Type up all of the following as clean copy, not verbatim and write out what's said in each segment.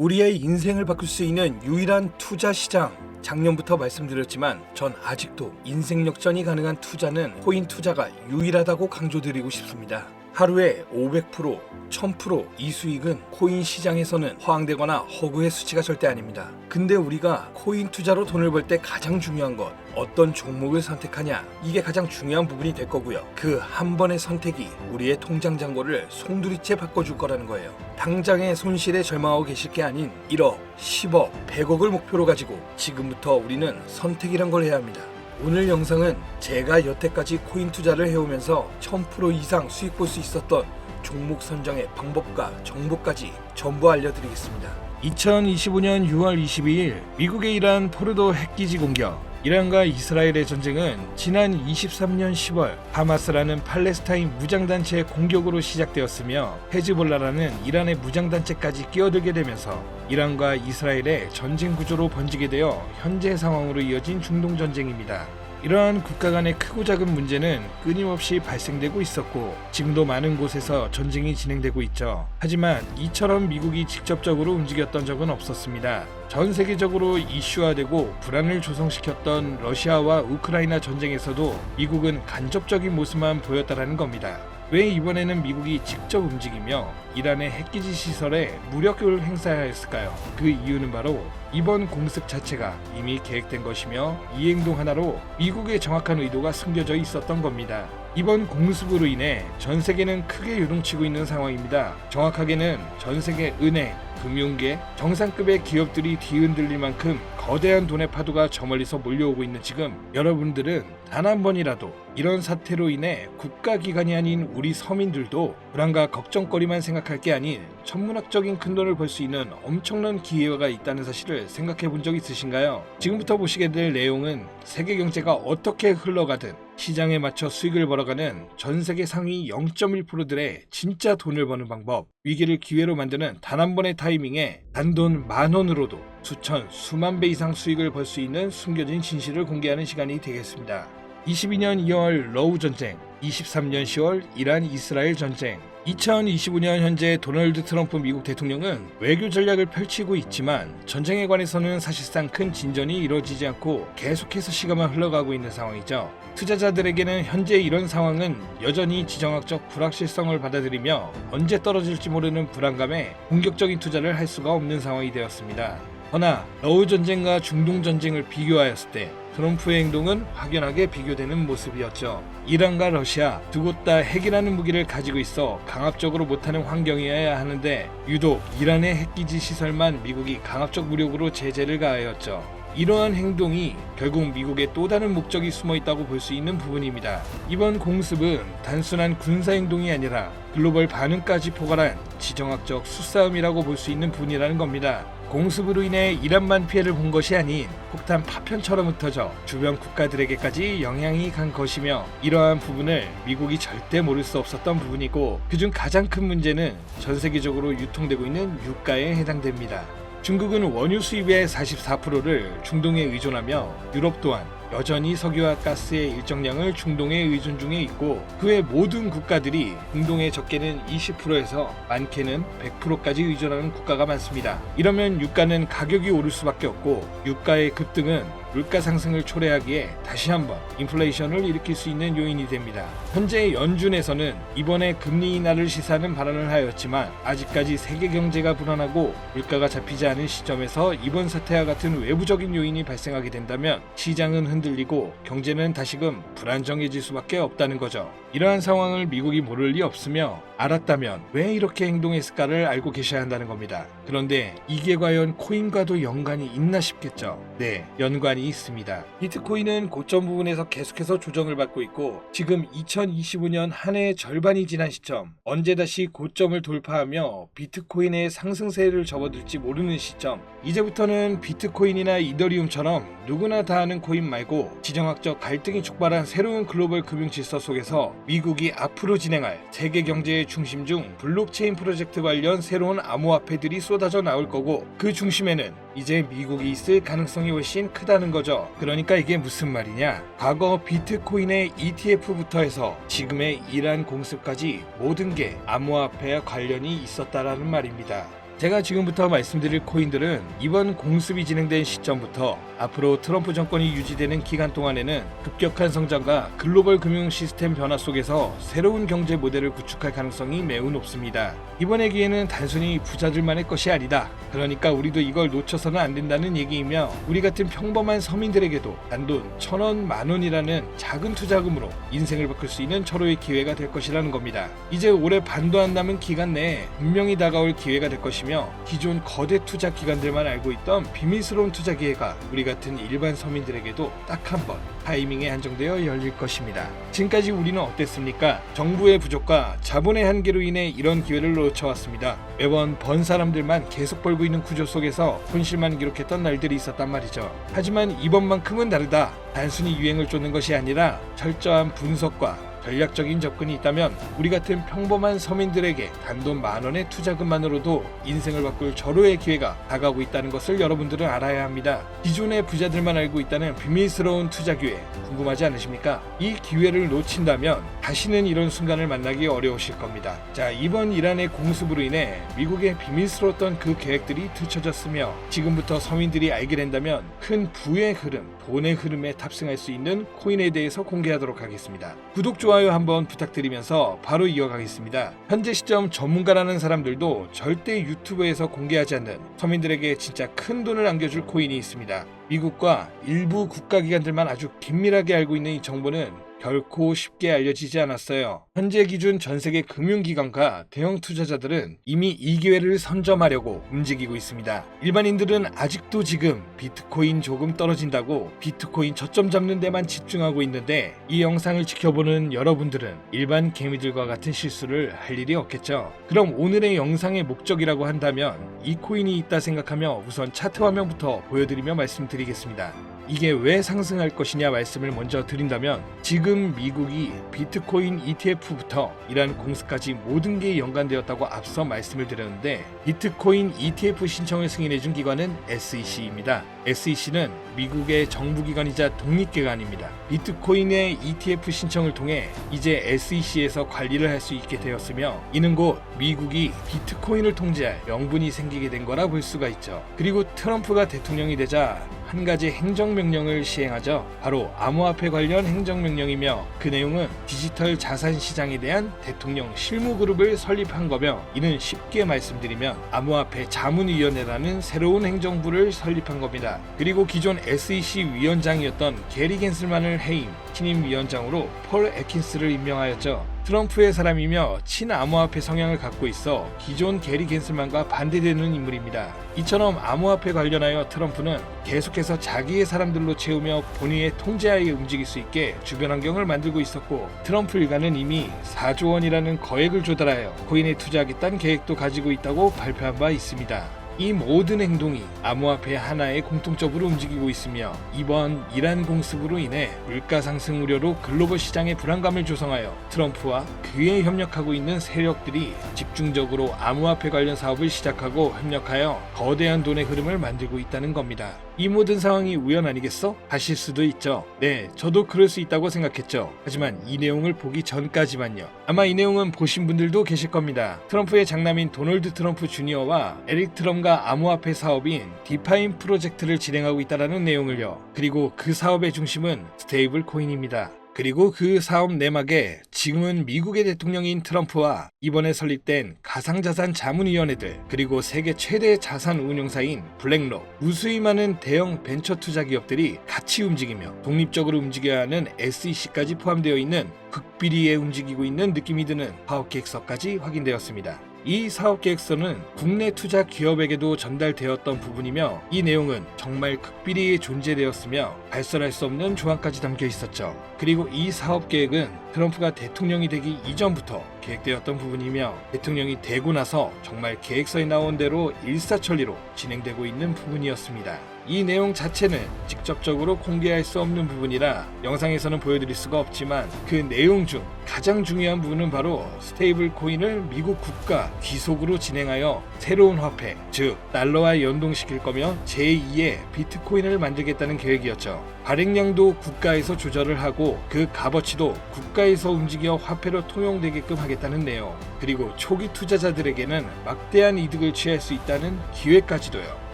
우리의 인생을 바꿀 수 있는 유일한 투자 시장. 작년부터 말씀드렸지만 전 아직도 인생 역전이 가능한 투자는 코인 투자가 유일하다고 강조드리고 싶습니다. 하루에 500%, 1000% 이 수익은 코인 시장에서는 허황되거나 허구의 수치가 절대 아닙니다. 근데 우리가 코인 투자로 돈을 벌 때 가장 중요한 건 어떤 종목을 선택하냐, 이게 가장 중요한 부분이 될 거고요. 그 한 번의 선택이 우리의 통장 잔고를 송두리째 바꿔줄 거라는 거예요. 당장의 손실에 절망하고 계실 게 아닌 1억, 10억, 100억을 목표로 가지고 지금부터 우리는 선택이란 걸 해야 합니다. 오늘 영상은 제가 여태까지 코인 투자를 해오면서 1000% 이상 수익 볼 수 있었던 종목 선정의 방법과 정보까지 전부 알려드리겠습니다. 2025년 6월 22일 미국의 이란 포르도 핵기지 공격. 이란과 이스라엘의 전쟁은 지난 23년 10월 하마스라는 팔레스타인 무장단체의 공격으로 시작되었으며 헤즈볼라라는 이란의 무장단체까지 끼어들게 되면서 이란과 이스라엘의 전쟁 구조로 번지게 되어 현재 상황으로 이어진 중동전쟁입니다. 이러한 국가 간의 크고 작은 문제는 끊임없이 발생되고 있었고 지금도 많은 곳에서 전쟁이 진행되고 있죠. 하지만 이처럼 미국이 직접적으로 움직였던 적은 없었습니다. 전 세계적으로 이슈화되고 불안을 조성시켰던 러시아와 우크라이나 전쟁에서도 미국은 간접적인 모습만 보였다라는 겁니다. 왜 이번에는 미국이 직접 움직이며 이란의 핵기지 시설에 무력을 행사하였을까요? 그 이유는 바로 이번 공습 자체가 이미 계획된 것이며 이 행동 하나로 미국의 정확한 의도가 숨겨져 있었던 겁니다. 이번 공습으로 인해 전 세계는 크게 요동치고 있는 상황입니다. 정확하게는 전 세계 은행, 금융계, 정상급의 기업들이 뒤흔들릴 만큼 거대한 돈의 파도가 저 멀리서 몰려오고 있는 지금 여러분들은 단 한 번이라도 이런 사태로 인해 국가기관이 아닌 우리 서민들도 불안과 걱정거리만 생각할 게 아닌 천문학적인 큰돈을 벌 수 있는 엄청난 기회가 있다는 사실을 생각해 본 적 있으신가요? 지금부터 보시게 될 내용은 세계 경제가 어떻게 흘러가든 시장에 맞춰 수익을 벌어가는 전 세계 상위 0.1%들의 진짜 돈을 버는 방법, 위기를 기회로 만드는 단 한 번의 타이밍에 단돈 10,000원으로도 수천, 수만 배 이상 수익을 벌 수 있는 숨겨진 진실을 공개하는 시간이 되겠습니다. 22년 2월 러우 전쟁, 23년 10월 이란 이스라엘 전쟁, 2025년 현재 도널드 트럼프 미국 대통령은 외교 전략을 펼치고 있지만 전쟁에 관해서는 사실상 큰 진전이 이루어지지 않고 계속해서 시간만 흘러가고 있는 상황이죠. 투자자들에게는 현재 이런 상황은 여전히 지정학적 불확실성을 받아들이며 언제 떨어질지 모르는 불안감에 공격적인 투자를 할 수가 없는 상황이 되었습니다. 허나 러우 전쟁과 중동 전쟁을 비교하였을 때 트럼프의 행동은 확연하게 비교되는 모습이었죠. 이란과 러시아 두 곳 다 핵이라는 무기를 가지고 있어 강압적으로 못하는 환경이어야 하는데 유독 이란의 핵기지 시설만 미국이 강압적 무력으로 제재를 가하였죠. 이러한 행동이 결국 미국의 또 다른 목적이 숨어 있다고 볼 수 있는 부분입니다. 이번 공습은 단순한 군사 행동이 아니라 글로벌 반응까지 포괄한 지정학적 수싸움이라고 볼 수 있는 부분이라는 겁니다. 공습으로 인해 이란만 피해를 본 것이 아닌 폭탄 파편처럼 흩어져 주변 국가들에게까지 영향이 간 것이며 이러한 부분을 미국이 절대 모를 수 없었던 부분이고 그중 가장 큰 문제는 전 세계적으로 유통되고 있는 유가에 해당됩니다. 중국은 원유 수입의 44%를 중동에 의존하며 유럽 또한 여전히 석유와 가스의 일정량을 중동에 의존 중에 있고 그 외 모든 국가들이 중동의 적게는 20%에서 많게는 100%까지 의존하는 국가가 많습니다. 이러면 유가는 가격이 오를 수밖에 없고 유가의 급등은 물가 상승을 초래하기에 다시 한번 인플레이션을 일으킬 수 있는 요인이 됩니다. 현재 연준에서는 이번에 금리 인하를 시사하는 발언을 하였지만 아직까지 세계 경제가 불안하고 물가가 잡히지 않은 시점에서 이번 사태와 같은 외부적인 요인이 발생하게 된다면 시장은 흔들리고 경제는 다시금 불안정해질 수밖에 없다는 거죠. 이러한 상황을 미국이 모를 리 없으며 알았다면 왜 이렇게 행동했을까를 알고 계셔야 한다는 겁니다. 그런데 이게 과연 코인과도 연관이 있나 싶겠죠. 네, 연관이 있습니다. 비트코인은 고점 부분에서 계속해서 조정을 받고 있고 지금 2025년 한 해의 절반이 지난 시점, 언제 다시 고점을 돌파하며 비트코인의 상승세를 접어들지 모르는 시점, 이제부터는 비트코인이나 이더리움처럼 누구나 다 아는 코인 말고 지정학적 갈등이 촉발한 새로운 글로벌 금융 질서 속에서 미국이 앞으로 진행할 세계 경제의 중심 중 블록체인 프로젝트 관련 새로운 암호화폐들이 쏟아져 나올 거고 그 중심에는 이제 미국이 있을 가능성이 훨씬 크다는 거죠. 그러니까 이게 무슨 말이냐? 과거 비트코인의 ETF부터 해서 지금의 이란 공습까지 모든 게 암호화폐와 관련이 있었다라는 말입니다. 제가 지금부터 말씀드릴 코인들은 이번 공습이 진행된 시점부터 앞으로 트럼프 정권이 유지되는 기간 동안에는 급격한 성장과 글로벌 금융 시스템 변화 속에서 새로운 경제 모델을 구축할 가능성이 매우 높습니다. 이번의 기회는 단순히 부자들만의 것이 아니다. 그러니까 우리도 이걸 놓쳐서는 안 된다는 얘기이며, 우리 같은 평범한 서민들에게도 단돈 1,000원, 10,000원이라는 작은 투자금으로 인생을 바꿀 수 있는 절호의 기회가 될 것이라는 겁니다. 이제 올해 반도 안 남은 기간 내에 분명히 다가올 기회가 될 것이며, 기존 거대 투자 기관들만 알고 있던 비밀스러운 투자 기회가 우리 같은 일반 서민들에게도 딱 한 번 타이밍에 한정되어 열릴 것입니다. 지금까지 우리는 어땠습니까? 정부의 부족과 자본의 한계로 인해 이런 기회를 놓쳐왔습니다. 매번 번 사람들만 계속 벌고 있는 구조 속에서 손실만 기록했던 날들이 있었단 말이죠. 하지만 이번만큼은 다르다. 단순히 유행을 쫓는 것이 아니라 철저한 분석과 전략적인 접근이 있다면 우리 같은 평범한 서민들에게 단돈 10,000원의 투자금만으로도 인생을 바꿀 절호의 기회가 다가오고 있다는 것을 여러분들은 알아야 합니다. 기존의 부자들만 알고 있다는 비밀스러운 투자 기회 궁금하지 않으십니까? 이 기회를 놓친다면 다시는 이런 순간을 만나기 어려우실 겁니다. 자, 이번 이란의 공습으로 인해 미국의 비밀스러웠던 그 계획들이 뒤처졌으며, 지금부터 서민들이 알게 된다면 큰 부의 흐름, 돈의 흐름에 탑승할 수 있는 코인에 대해서 공개하도록 하겠습니다. 구독, 좋아요 한번 부탁드리면서 바로 이어가겠습니다. 현재 시점 전문가라는 사람들도 절대 유튜브에서 공개하지 않는 서민들에게 진짜 큰 돈을 안겨줄 코인이 있습니다. 미국과 일부 국가기관들만 아주 긴밀하게 알고 있는 이 정보는 결코 쉽게 알려지지 않았어요. 현재 기준 전세계 금융기관과 대형 투자자들은 이미 이 기회를 선점하려고 움직이고 있습니다. 일반인들은 아직도 지금 비트코인 조금 떨어진다고 비트코인 저점 잡는 데만 집중하고 있는데, 이 영상을 지켜보는 여러분들은 일반 개미들과 같은 실수를 할 일이 없겠죠. 그럼 오늘의 영상의 목적이라고 한다면 이 코인이 있다 생각하며 우선 차트 화면부터 보여드리며 말씀드리겠습니다. 이게 왜 상승할 것이냐 말씀을 먼저 드린다면, 지금 미국이 비트코인 ETF부터 이란 공습까지 모든 게 연관되었다고 앞서 말씀을 드렸는데, 비트코인 ETF 신청을 승인해준 기관은 SEC입니다. SEC는 미국의 정부기관이자 독립기관입니다. 비트코인의 ETF 신청을 통해 이제 SEC에서 관리를 할 수 있게 되었으며, 이는 곧 미국이 비트코인을 통제할 명분이 생기게 된 거라 볼 수가 있죠. 그리고 트럼프가 대통령이 되자 한 가지 행정명령을 시행하죠. 바로 암호화폐 관련 행정명령이며, 그 내용은 디지털 자산 시장에 대한 대통령 실무그룹을 설립한 거며, 이는 쉽게 말씀드리면 암호화폐 자문위원회라는 새로운 행정부를 설립한 겁니다. 그리고 기존 SEC 위원장이었던 게리 겐슬만을 해임 신임위원장으로 폴 애킨스를 임명하였죠. 트럼프의 사람이며 친암호화폐 성향을 갖고 있어 기존 게리 겐슬만과 반대되는 인물입니다. 이처럼 암호화폐 관련하여 트럼프는 계속해서 자기의 사람들로 채우며 본인의 통제하에 움직일 수 있게 주변 환경을 만들고 있었고, 트럼프 일가는 이미 4조 원이라는 거액을 조달하여 코인에 투자하겠다는 계획도 가지고 있다고 발표한 바 있습니다. 이 모든 행동이 암호화폐 하나의 공통적으로 움직이고 있으며, 이번 이란 공습으로 인해 물가 상승 우려로 글로벌 시장에 불안감을 조성하여 트럼프와 그에 협력하고 있는 세력들이 집중적으로 암호화폐 관련 사업을 시작하고 협력하여 거대한 돈의 흐름을 만들고 있다는 겁니다. 이 모든 상황이 우연 아니겠어? 하실 수도 있죠. 네, 저도 그럴 수 있다고 생각했죠. 하지만 이 내용을 보기 전까지만요. 아마 이 내용은 보신 분들도 계실 겁니다. 트럼프의 장남인 도널드 트럼프 주니어와 에릭 트럼과 암호화폐 사업인 디파인 프로젝트를 진행하고 있다는 내용을요. 그리고 그 사업의 중심은 스테이블 코인입니다. 그리고 그 사업 내막에 지금은 미국의 대통령인 트럼프와 이번에 설립된 가상자산 자문위원회들, 그리고 세계 최대 자산 운용사인 블랙록, 무수히 많은 대형 벤처 투자 기업들이 같이 움직이며 독립적으로 움직여야 하는 SEC까지 포함되어 있는 극비리에 움직이고 있는 느낌이 드는 사업 계획서까지 확인되었습니다. 이 사업 계획서는 국내 투자 기업에게도 전달되었던 부분이며, 이 내용은 정말 극비리에 존재되었으며 발설할 수 없는 조항까지 담겨 있었죠. 그리고 이 사업 계획은 트럼프가 대통령이 되기 이전부터 계획되었던 부분이며, 대통령이 되고 나서 정말 계획서에 나온 대로 일사천리로 진행되고 있는 부분이었습니다. 이 내용 자체는 직접적으로 공개할 수 없는 부분이라 영상에서는 보여드릴 수가 없지만, 그 내용 중 가장 중요한 부분은 바로 스테이블 코인을 미국 국가 귀속으로 진행하여 새로운 화폐, 즉 달러와 연동시킬 거며 제2의 비트코인을 만들겠다는 계획이었죠. 발행량도 국가에서 조절을 하고 그 값어치도 국가 국가에서 움직여 화폐로 통용되게끔 하겠다는 내용, 그리고 초기 투자자들에게는 막대한 이득을 취할 수 있다는 기회까지도요.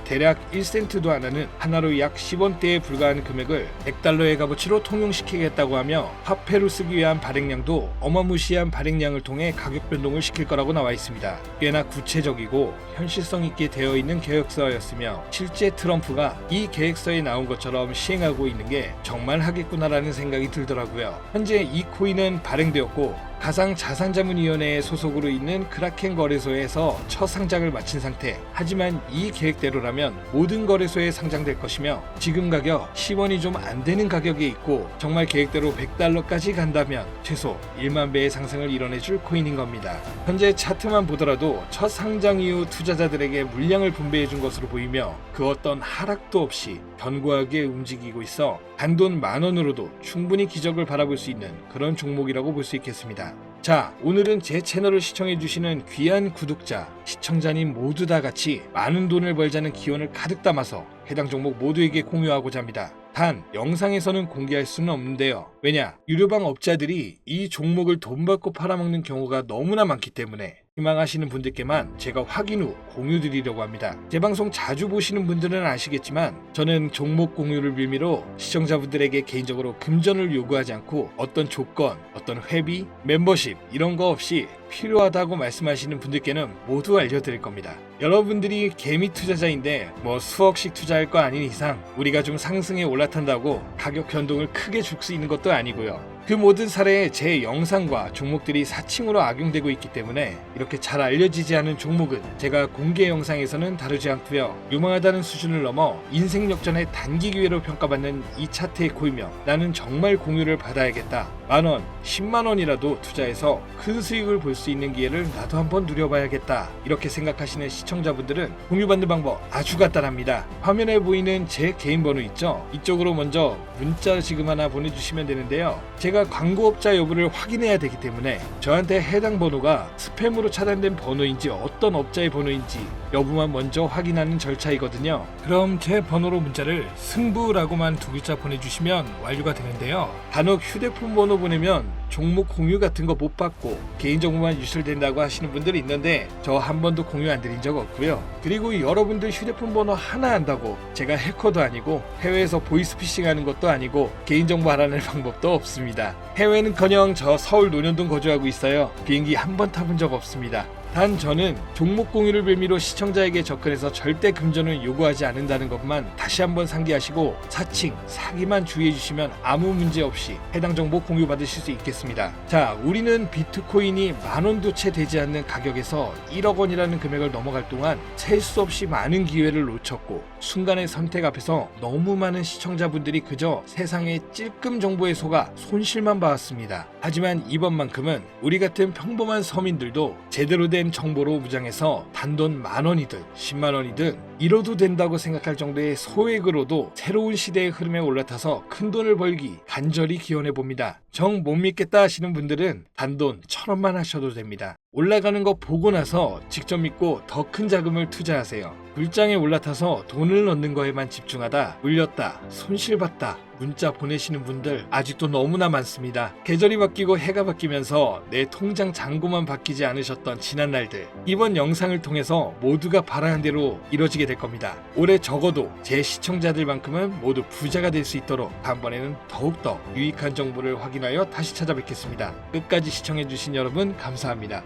대략 1센트도 안 하는 하나로 약 10원대에 불과한 금액을 100달러의 값어치로 통용시키겠다고 하며 화폐로 쓰기 위한 발행량도 어마무시한 발행량을 통해 가격 변동을 시킬 거라고 나와 있습니다. 꽤나 구체적이고 현실성 있게 되어 있는 계획서였으며 실제 트럼프가 이 계획서에 나온 것처럼 시행하고 있는 게 정말 하겠구나라는 생각이 들더라고요. 현재 이 코인은 발행되었고 가상자산자문위원회에 소속으로 있는 크라켄 거래소에서 첫 상장을 마친 상태. 하지만 이 계획대로라면 모든 거래소에 상장될 것이며 지금 가격 10원이 좀 안 되는 가격에 있고 정말 계획대로 100달러까지 간다면 최소 1만 배의 상승을 이뤄내줄 코인인 겁니다. 현재 차트만 보더라도 첫 상장 이후 투자자들에게 물량을 분배해 준 것으로 보이며 그 어떤 하락도 없이 견고하게 움직이고 있어 단돈 10,000원으로도 충분히 기적을 바라볼 수 있는 그런 종목이라고 볼 수 있겠습니다. 자, 오늘은 제 채널을 시청해주시는 귀한 구독자, 시청자님 모두 다 같이 많은 돈을 벌자는 기원을 가득 담아서 해당 종목 모두에게 공유하고자 합니다. 단, 영상에서는 공개할 수는 없는데요. 왜냐? 유료방 업자들이 이 종목을 돈 받고 팔아먹는 경우가 너무나 많기 때문에 희망하시는 분들께만 제가 확인 후 공유드리려고 합니다. 제 방송 자주 보시는 분들은 아시겠지만 저는 종목 공유를 빌미로 시청자분들에게 개인적으로 금전을 요구하지 않고 어떤 조건, 어떤 회비, 멤버십 이런 거 없이 필요하다고 말씀하시는 분들께는 모두 알려드릴 겁니다. 여러분들이 개미 투자자인데 뭐 수억씩 투자할 거 아닌 이상 우리가 좀 상승에 올라탄다고 가격 변동을 크게 줄 수 있는 것도 아니고요. 그 모든 사례에 제 영상과 종목들이 사칭으로 악용되고 있기 때문에 이렇게 잘 알려지지 않은 종목은 제가 공개 영상에서는 다루지 않고요. 유망하다는 수준을 넘어 인생 역전의 단기 기회로 평가받는 이 차트의 코이며 나는 정말 공유를 받아야겠다. 10,000원, 100,000원이라도 투자해서 큰 수익을 볼 수 있는 기회를 나도 한번 누려봐야겠다. 이렇게 생각하시는 시청자분들은 공유받는 방법 아주 간단합니다. 화면에 보이는 제 개인 번호 있죠? 이쪽으로 먼저 문자 지금 하나 보내주시면 되는데요. 제가 광고업자 여부를 확인해야 되기 때문에 저한테 해당 번호가 스팸으로 차단된 번호인지 어떤 업자의 번호인지 여부만 먼저 확인하는 절차이거든요. 그럼 제 번호로 문자를 승부라고만 2글자 보내주시면 완료가 되는데요. 간혹 휴대폰 번호 보내면 종목 공유 같은 거 못 받고 개인정보만 유출된다고 하시는 분들이 있는데 저 한 번도 공유 안 드린 적 없고요. 그리고 여러분들 휴대폰 번호 하나 안다고 제가 해커도 아니고 해외에서 보이스피싱 하는 것도 아니고 개인정보 알아낼 방법도 없습니다. 해외는커녕 저 서울 논현동 거주하고 있어요. 비행기 한 번 타본 적 없습니다. 단 저는 종목 공유를 빌미로 시청자에게 접근해서 절대 금전을 요구하지 않는다는 것만 다시 한번 상기하시고 사칭, 사기만 주의해 주시면 아무 문제 없이 해당 정보 공유 받으실 수 있겠습니다. 자, 우리는 비트코인이 10,000원도 채 되지 않는 가격에서 1억 원이라는 금액을 넘어갈 동안 셀 수 없이 많은 기회를 놓쳤고 순간의 선택 앞에서 너무 많은 시청자분들이 그저 세상의 찔끔 정보에 속아 손실만 봐왔습니다. 하지만 이번만큼은 우리 같은 평범한 서민들도 제대로 된 정보로 무장해서 단돈 10,000원이든 100,000원이든 잃어도 된다고 생각할 정도의 소액으로도 새로운 시대의 흐름에 올라타서 큰돈을 벌기 간절히 기원해 봅니다. 정 못 믿겠다 하시는 분들은 단돈 1,000원만 하셔도 됩니다. 올라가는 거 보고 나서 직접 믿고 더 큰 자금을 투자하세요. 불장에 올라타서 돈을 넣는 거에만 집중하다 물렸다, 손실봤다 문자 보내시는 분들 아직도 너무나 많습니다. 계절이 바뀌고 해가 바뀌면서 내 통장 잔고만 바뀌지 않으셨던 지난 날들, 이번 영상을 통해서 모두가 바라는 대로 이뤄지게 될 겁니다. 올해 적어도 제 시청자들만큼은 모두 부자가 될 수 있도록 다음번에는 더욱더 유익한 정보를 확인하여 다시 찾아뵙겠습니다. 끝까지 시청해주신 여러분 감사합니다.